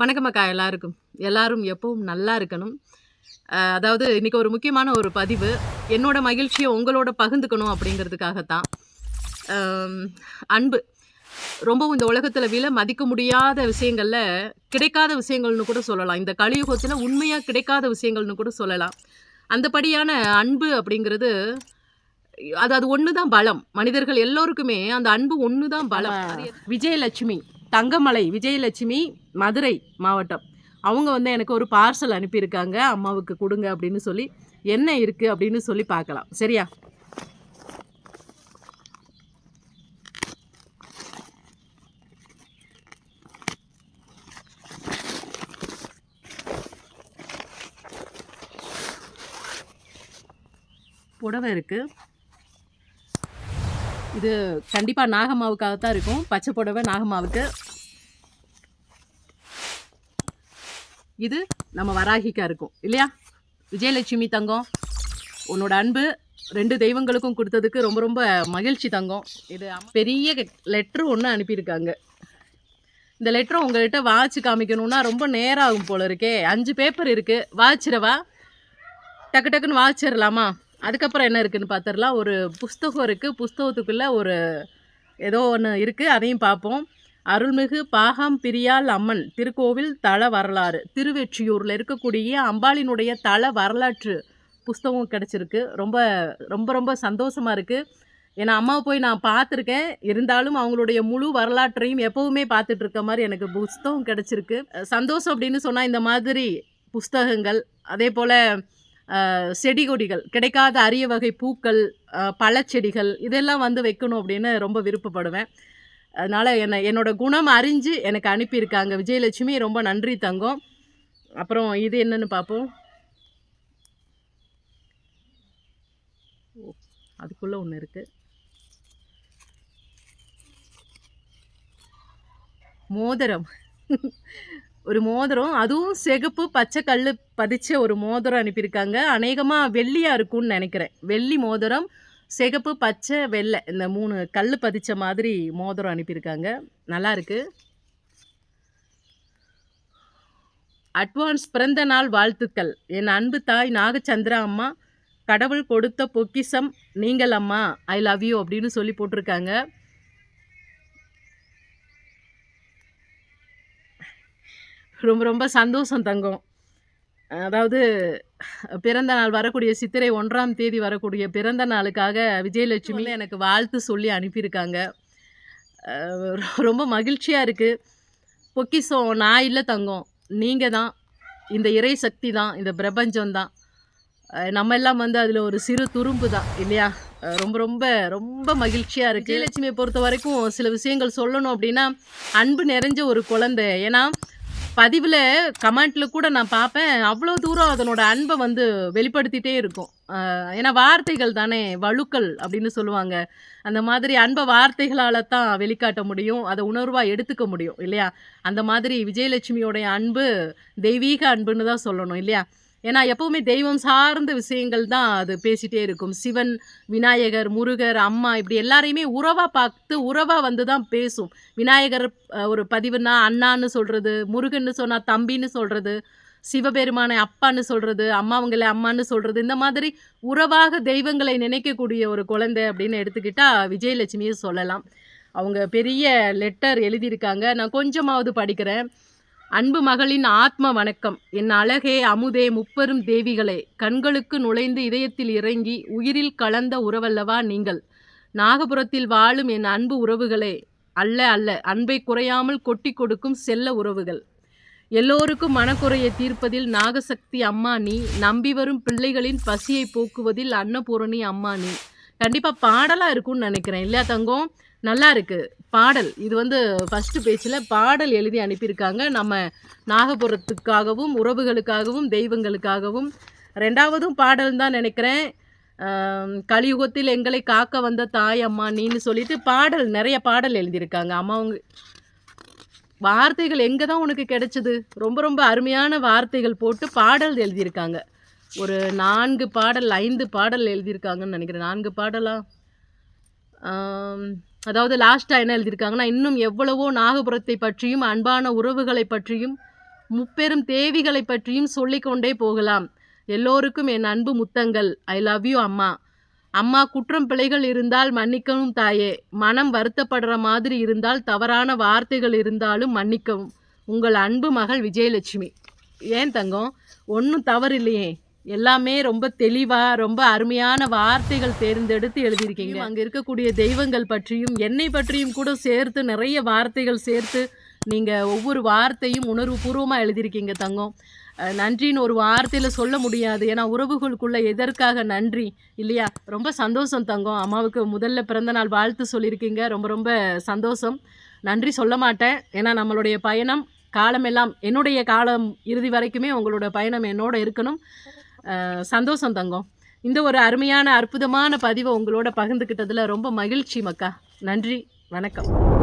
வணக்கம் அக்கா எல்லாருக்கும். எல்லாரும் எப்பவும் நல்லா இருக்கணும். அதாவது இன்னைக்கு ஒரு முக்கியமான ஒரு பதிவு. என்னோட மகிழ்ச்சிய உங்களோட பகிர்ந்துக்கணும் அப்படிங்கிறதுக்காகத்தான். அம் அன்பு. ரொம்பவும் இந்த உலகத்துல விலை மதிக்க முடியாத விஷயங்கள்ல, கிடைக்காத விஷயங்கள்னு கூட சொல்லலாம். இந்த கலியுகத்துல உண்மையா கிடைக்காத விஷயங்கள்னு கூட சொல்லலாம். அந்தபடியான அன்பு அப்படிங்கிறது, அது ஒண்ணு தான் பலம். மனிதர்கள் எல்லோருக்குமே அந்த அன்பு ஒண்ணு தான் பலம். விஜயலட்சுமி, தங்கமலை விஜயலட்சுமி, மதுரை மாவட்டம். அவங்க எனக்கு ஒரு பார்சல் அனுப்பியிருக்காங்க. அம்மாவுக்கு கொடுங்க அப்படின்னு சொல்லி. என்ன இருக்கு அப்படின்னு சொல்லி பார்க்கலாம். சரியா? புடவை இருக்கு. இது கண்டிப்பா நாகம்மாவுக்காக தான் இருக்கும். பச்சை புடவை நாகம்மாவுக்கு. இது நம்ம வராகிக்கா இருக்கும் இல்லையா? விஜயலட்சுமி தங்கம், உன்னோட அன்பு 2 தெய்வங்களுக்கும் கொடுத்ததுக்கு ரொம்ப ரொம்ப மகிழ்ச்சி தங்கம். இது பெரிய லெட்ரு ஒன்று அனுப்பியிருக்காங்க. இந்த லெட்டரை உங்கள்கிட்ட வாட்சி காமிக்கணும்னா ரொம்ப நேரம் ஆகும் போல இருக்கே. 5 பேப்பர் இருக்குது. வாச்சிடவா? டக்கு டக்குன்னு வாச்சிடலாமா? அதுக்கப்புறம் என்ன இருக்குதுன்னு பார்த்துடலாம். ஒரு புஸ்தகம் இருக்குது. புஸ்தகத்துக்குள்ளே ஒரு ஏதோ ஒன்று இருக்குது. அதையும் பார்ப்போம். அருள்மிகு பாகம் பிரியாள் அம்மன் திருக்கோவில் தல வரலாறு, திருவெற்றியூரில் இருக்கக்கூடிய அம்பாளினுடைய தல வரலாற்று புஸ்தகம் கிடச்சிருக்கு. ரொம்ப ரொம்ப ரொம்ப சந்தோஷமாக இருக்குது. ஏன்னா அம்மாவை போய் நான் பார்த்துருக்கேன். இருந்தாலும் அவங்களுடைய முழு வரலாற்றையும் எப்போவுமே பார்த்துட்டு இருக்க மாதிரி எனக்கு புஸ்தகம் கிடச்சிருக்கு. சந்தோஷம் அப்படின்னு சொன்னால் இந்த மாதிரி புஸ்தகங்கள், அதே போல் செடி கொடிகள், கிடைக்காத அரிய வகை பூக்கள், பழச்செடிகள் இதெல்லாம் வைக்கணும் அப்படின்னு ரொம்ப விருப்பப்படுவேன். அதனால் என்னோட குணம் அறிஞ்சு எனக்கு அனுப்பியிருக்காங்க விஜயலட்சுமி. ரொம்ப நன்றி தங்கம். அப்புறம் இது என்னன்னு பார்ப்போம். அதுக்குள்ளே ஒன்று இருக்குது. மோதிரம். ஒரு மோதிரம், அதுவும் சிகப்பு பச்சை கல் பதிச்ச ஒரு மோதிரம் அனுப்பியிருக்காங்க. அநேகமாக வெள்ளியாக இருக்கும்னு நினைக்கிறேன். வெள்ளி மோதிரம், சிகப்பு பச்சை வெள்ளை, இந்த 3 கல் பதிச்ச மாதிரி மோதிரம் அனுப்பியிருக்காங்க. நல்லா இருக்கு. அட்வான்ஸ் பிறந்த நாள் வாழ்த்துக்கள். என் அன்பு தாய் நாகச்சந்திரா அம்மா, கடவுள் கொடுத்த பொக்கிஷம் நீங்கள் அம்மா, ஐ லவ் யூ அப்படின்னு சொல்லி போட்டிருக்காங்க. ரொம்ப ரொம்ப சந்தோஷம் தங்கம். அதாவது பிறந்த நாள் வரக்கூடிய சித்திரை 1ஆம் தேதி வரக்கூடிய பிறந்த நாளுக்காக விஜயலட்சுமி எனக்கு வாழ்த்து சொல்லி அனுப்பியிருக்காங்க. ரொம்ப மகிழ்ச்சியாக இருக்குது. பொக்கிஷம் நான் இல்லை தங்கம், நீங்கள் தான். இந்த இறை சக்தி தான், இந்த பிரபஞ்சம் தான். நம்ம எல்லாம் அதில் ஒரு சிறு துரும்பு தான் இல்லையா? ரொம்ப ரொம்ப ரொம்ப மகிழ்ச்சியாக இருக்குது. விஜயலட்சுமியை பொறுத்த வரைக்கும் சில விஷயங்கள் சொல்லணும் அப்படின்னா, அன்பு நிறைஞ்ச ஒரு குழந்தை. ஏன்னா பதிவில் கமெண்ட்டில் கூட நான் பார்ப்பேன், அவ்வளோ தூரம் அதனோட அன்பை வெளிப்படுத்திகிட்டே இருக்கும். ஏன்னா வார்த்தைகள் தானே வழுக்கள் அப்படின்னு சொல்லுவாங்க. அந்த மாதிரி அன்பை வார்த்தைகளால் தான் வெளிக்காட்ட முடியும், அதை உணர்வாக எடுத்துக்க முடியும் இல்லையா? அந்த மாதிரி விஜயலட்சுமியோடைய அன்பு தெய்வீக அன்புன்னு தான் சொல்லணும் இல்லையா? ஏன்னா எப்போவுமே தெய்வம் சார்ந்த விஷயங்கள் தான் அது பேசிகிட்டே இருக்கும். சிவன், விநாயகர், முருகர், அம்மா இப்படி எல்லாரையுமே உறவாக பார்த்து உறவாக தான் பேசும். விநாயகர் ஒரு பதிவுனா அண்ணான்னு சொல்கிறது, முருகன்னு சொன்னால் தம்பின்னு சொல்கிறது, சிவபெருமானை அப்பான்னு சொல்கிறது, அம்மாவங்களை அம்மான்னு சொல்கிறது, இந்த மாதிரி உறவாக தெய்வங்களை நினைக்கக்கூடிய ஒரு குழந்தை அப்படின்னு எடுத்துக்கிட்டால் விஜயலட்சுமியை சொல்லலாம். அவங்க பெரிய லெட்டர் எழுதியிருக்காங்க. நான் கொஞ்சமாவது படிக்கிறேன். அன்பு மகளின் ஆத்ம வணக்கம். என் அழகே, அமுதே, முப்பெரும் தேவிகளே, கண்களுக்கு நுழைந்து இதயத்தில் இறங்கி உயிரில் கலந்த உறவல்லவா நீங்கள். நாகபுரத்தில் வாழும் என் அன்பு உறவுகளே, அல்ல அல்ல, அன்பை குறையாமல் கொட்டி கொடுக்கும் செல்ல உறவுகள். எல்லோருக்கும் மனக்குறையை தீர்ப்பதில் நாகசக்தி அம்மா நீ, நம்பி வரும் பிள்ளைகளின் பசியை போக்குவதில் அன்னபூரணி அம்மா நீ. கண்டிப்பாக பாடலாக இருக்கும்னு நினைக்கிறேன் இல்லையா தங்கம்? நல்லா இருக்குது பாடல். இது ஃபஸ்ட்டு பேஜில் பாடல் எழுதி அனுப்பியிருக்காங்க. நம்ம நாகபுரத்துக்காகவும் உறவுகளுக்காகவும் தெய்வங்களுக்காகவும். 2வதும் பாடல் தான் நினைக்கிறேன். கலியுகத்தில் எங்களை காக்க வந்த தாய் அம்மா நீன்னு சொல்லிட்டு பாடல், நிறைய பாடல் எழுதியிருக்காங்க. அம்மாவங்க வார்த்தைகள் எங்கே தான் உனக்கு கிடைச்சது? ரொம்ப ரொம்ப அருமையான வார்த்தைகள் போட்டு பாடல் எழுதியிருக்காங்க. ஒரு 4 பாடல் 5 பாடல் எழுதியிருக்காங்கன்னு நினைக்கிறேன். 4 பாடலா? அதாவது லாஸ்ட்டாக என்ன எழுதியிருக்காங்கன்னா, இன்னும் எவ்வளவோ நாகபுரத்தை பற்றியும் அன்பான உறவுகளை பற்றியும் முப்பெரும் தேவிகளை பற்றியும் சொல்லிக்கொண்டே போகலாம். எல்லோருக்கும் என் அன்பு முத்தங்கள். ஐ லவ் யூ அம்மா. அம்மா, குற்றம் பிழைகள் இருந்தால் மன்னிக்கவும் தாயே. மனம் வருத்தப்படுற மாதிரி இருந்தால், தவறான வார்த்தைகள் இருந்தாலும் மன்னிக்கவும். உங்கள் அன்பு மகள் விஜயலட்சுமி. ஏன் தங்கம், ஒன்றும் தவறு இல்லையே. எல்லாமே ரொம்ப தெளிவாக ரொம்ப அருமையான வார்த்தைகள் தேர்ந்தெடுத்து எழுதியிருக்கீங்க. அங்கே இருக்கக்கூடிய தெய்வங்கள் பற்றியும் என்னை பற்றியும் கூட சேர்த்து நிறைய வார்த்தைகள் சேர்த்து நீங்கள் ஒவ்வொரு வார்த்தையும் உணர்வுபூர்வமாக எழுதியிருக்கீங்க தங்கம். நன்றின்னு ஒரு வார்த்தையில் சொல்ல முடியாது. ஏன்னா உறவுகளுக்குள்ளே எதற்காக நன்றி இல்லையா? ரொம்ப சந்தோஷம் தங்கம். அம்மாவுக்கு முதல்ல பிறந்தநாள் வாழ்த்து சொல்லியிருக்கீங்க. ரொம்ப ரொம்ப சந்தோஷம். நன்றி சொல்ல மாட்டேன். ஏன்னா நம்மளுடைய பயணம் காலமெல்லாம், என்னுடைய காலம் இறுதி வரைக்குமே உங்களோட பயணம் என்னோட இருக்கணும். சந்தோஷம் தங்கம். இந்த ஒரு அருமையான அற்புதமான பதிவை உங்களோட பகிர்ந்துக்கிட்டதில் ரொம்ப மகிழ்ச்சி மக்கா. நன்றி, வணக்கம்.